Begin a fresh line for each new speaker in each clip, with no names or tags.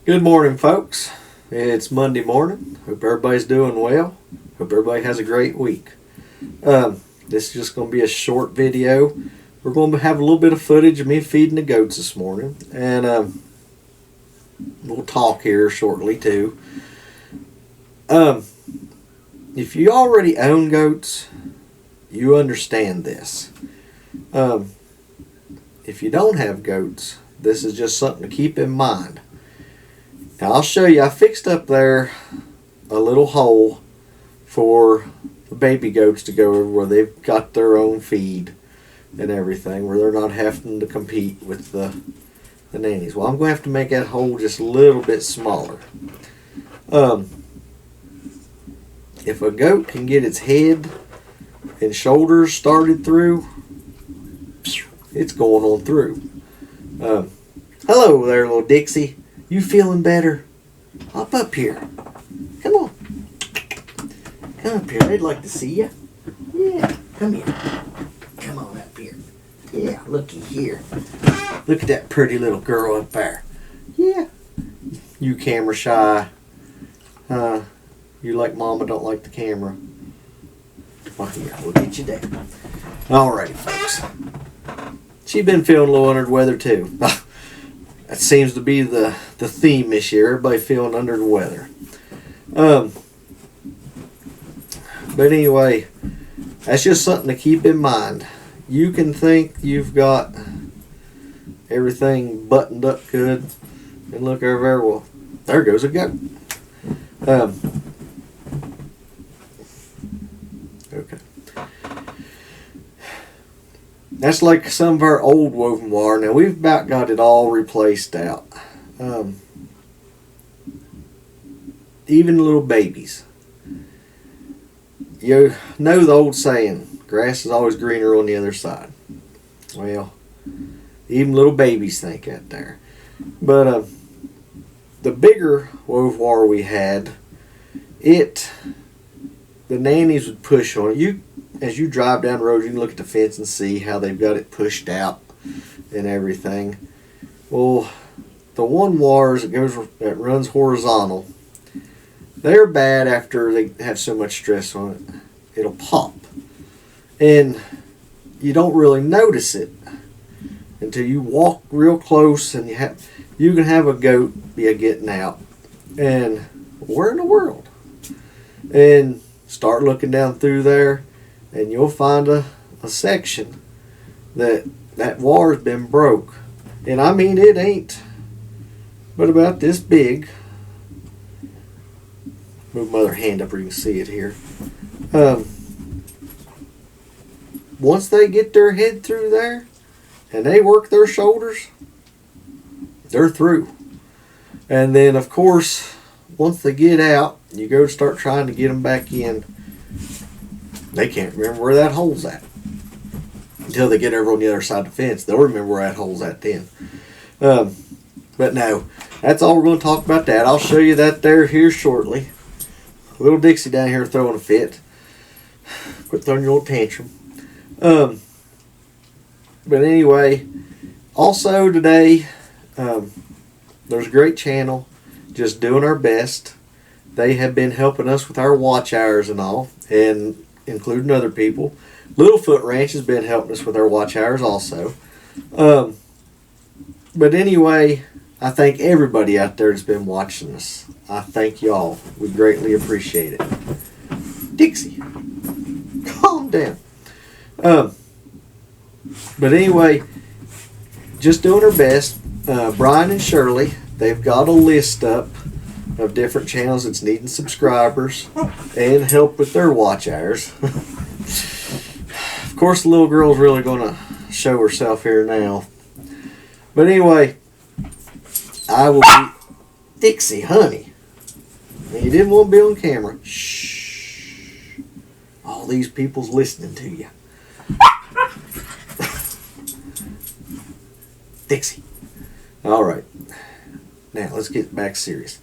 Good morning, folks. It's Monday morning. Hope everybody's doing well. Hope everybody has a great week. This is just going to be a short video. We're going to have a little bit of footage of me feeding the goats this morning. And we'll talk here shortly too. If you already own goats, you understand this. If you don't have goats, this is just something to keep in mind. Now I'll show you, I fixed up there a little hole for the baby goats to go over where they've got their own feed and everything, where they're not having to compete with the nannies. Well, I'm going to have to make that hole just a little bit smaller. If a goat can get its head and shoulders started through, it's going on through. Hello there, little Dixie. You feeling better? Hop up here. Come on. Come up here. I'd like to see you. Yeah, come here. Come on up here. Yeah, looky here. Look at that pretty little girl up there. Yeah. You camera shy. You like mama, don't like the camera. Well, here, we'll get you there. Alrighty, folks. She's been feeling a little under the weather too. That seems to be the theme this year. Everybody feeling under the weather. But anyway, that's just something to keep in mind. You can think you've got everything buttoned up good, and look over there. Well, there goes a goat. Okay. That's like some of our old woven wire. Now we've about got it all replaced out. Even little babies. You know the old saying, grass is always greener on the other side. Well, even little babies think that there. But the bigger wove wire we had, the nannies would push on it. As you drive down the road, you can look at the fence and see how they've got it pushed out and everything. Well, the one wires that runs horizontal, they're bad after they have so much stress on it. It'll pop. And you don't really notice it until you walk real close and you can have a goat be getting out. And where in the world? And start looking down through there, and you'll find a section that wire's been broke. And I mean, it ain't but about this big. Move my other hand up where you can see it here. Once they get their head through there and they work their shoulders, they're through. And then of course, once they get out, you go start trying to get them back in. They can't remember where that hole's at. Until they get over on the other side of the fence, they'll remember where that hole's at then. But no, that's all we're going to talk about that. I'll show you that there here shortly. Little Dixie down here throwing a fit. Quit throwing your old tantrum. But anyway, also today, there's a great channel, Just Doing Our Best. They have been helping us with our watch hours and all, and including other people. Littlefoot Ranch has been helping us with our watch hours also. But anyway, I thank everybody out there that's been watching us. I thank y'all. We greatly appreciate it. Dixie, calm down. But anyway, Just Doing Our Best. Brian and Shirley, they've got a list up of different channels that's needing subscribers and help with their watch hours. Of course, the little girl's really going to show herself here now. But anyway, I will be... Dixie, honey. You didn't want to be on camera. Shh. All these people's listening to you. Dixie. All right. Now, let's get back serious.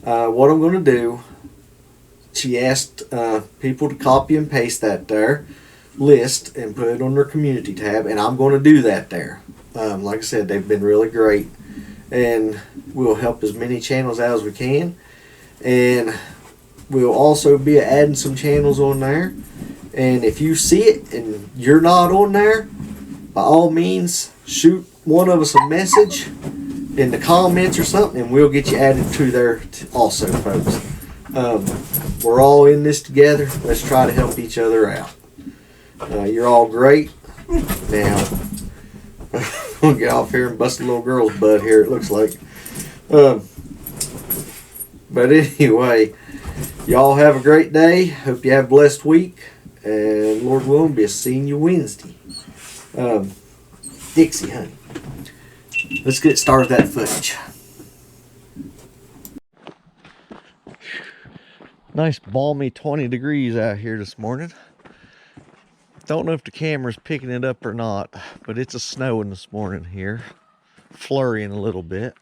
What I'm going to do, she asked people to copy and paste that there list and put it on their community tab, and I'm going to do that there. Like I said, they've been really great. And we'll help as many channels out as we can. And we'll also be adding some channels on there. And if you see it and you're not on there, by all means, shoot one of us a message in the comments or something, and we'll get you added to there also, folks. We're all in this together. Let's try to help each other out. You're all great. Now, we'll get off here and bust a little girl's butt here, it looks like. But anyway, y'all have a great day. Hope you have a blessed week. And Lord willing, be seeing you Wednesday. Dixie, honey. Let's get started with that footage. Nice balmy 20 degrees out here this morning. Don't know if the camera's picking it up or not, but it's a snowing this morning here. Flurrying a little bit.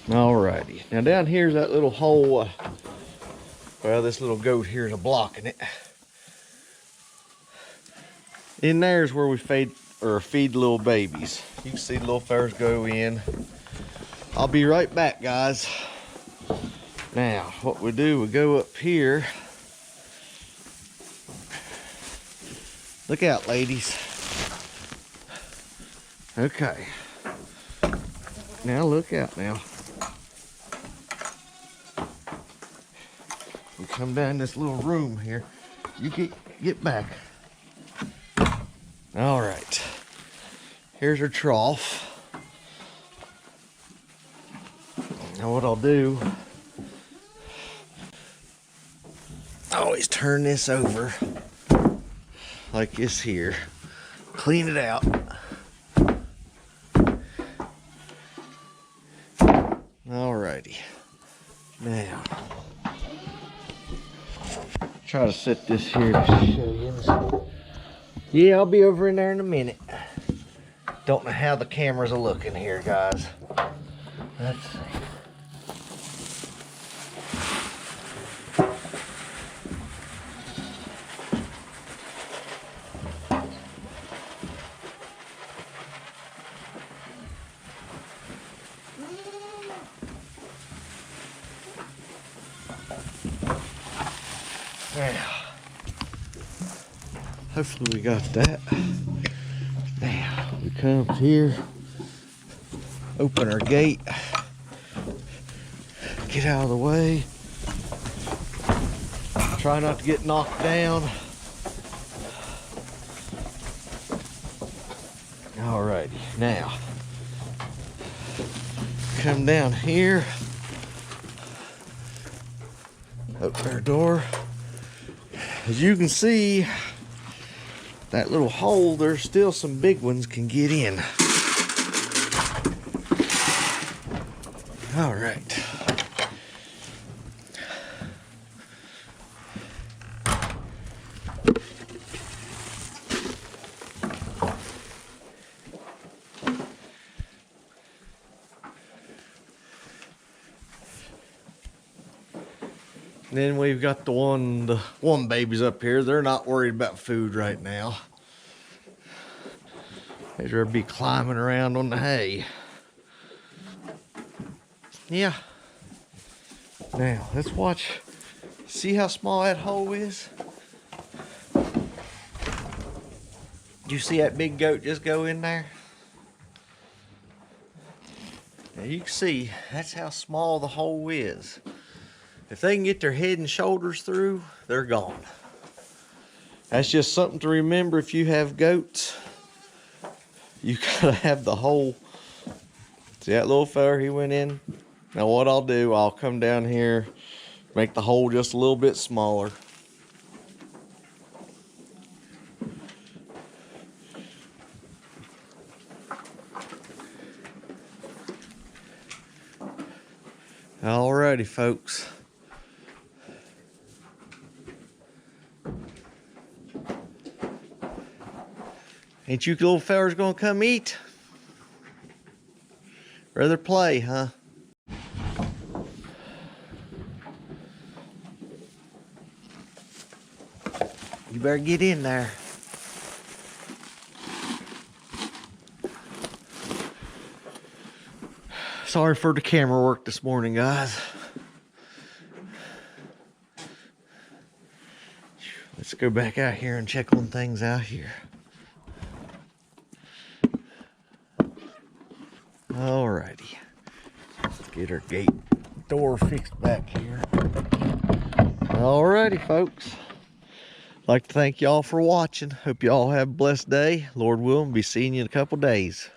Alrighty, now down here's that little hole. Well, this little goat here is blocking it. In there is where we feed little babies. You can see the little fellers go in. I'll be right back, guys. Now, what we do, we go up here. Look out, ladies. Okay. Now look out now. We come down this little room here. You get back. All right. Here's our trough. Now what I'll do, I always turn this over like this here. Clean it out. Alrighty. Now, try to set this here to show you. Yeah, I'll be over in there in a minute. Don't know how the cameras are looking here, guys. Let's see. Now, hopefully we got that. Now, we come here, open our gate, get out of the way, try not to get knocked down. Alrighty, now, come down here, open our door. As you can see, that little hole, there's still some big ones can get in. All right. Then we've got the one babies up here. They're not worried about food right now. They'll be climbing around on the hay. Yeah. Now, let's watch. See how small that hole is? Do you see that big goat just go in there? Now you can see that's how small the hole is. If they can get their head and shoulders through, they're gone. That's just something to remember if you have goats. You gotta have the hole. See that little feller, he went in. Now what I'll do, I'll come down here, make the hole just a little bit smaller. Alrighty, folks. Ain't you little fellers gonna come eat? Rather play, huh? You better get in there. Sorry for the camera work this morning, guys. Let's go back out here and check on things out here. Alrighty. Let's get our gate door fixed back here. Alrighty, folks. I'd like to thank y'all for watching. Hope y'all have a blessed day. Lord willing, be seeing you in a couple days.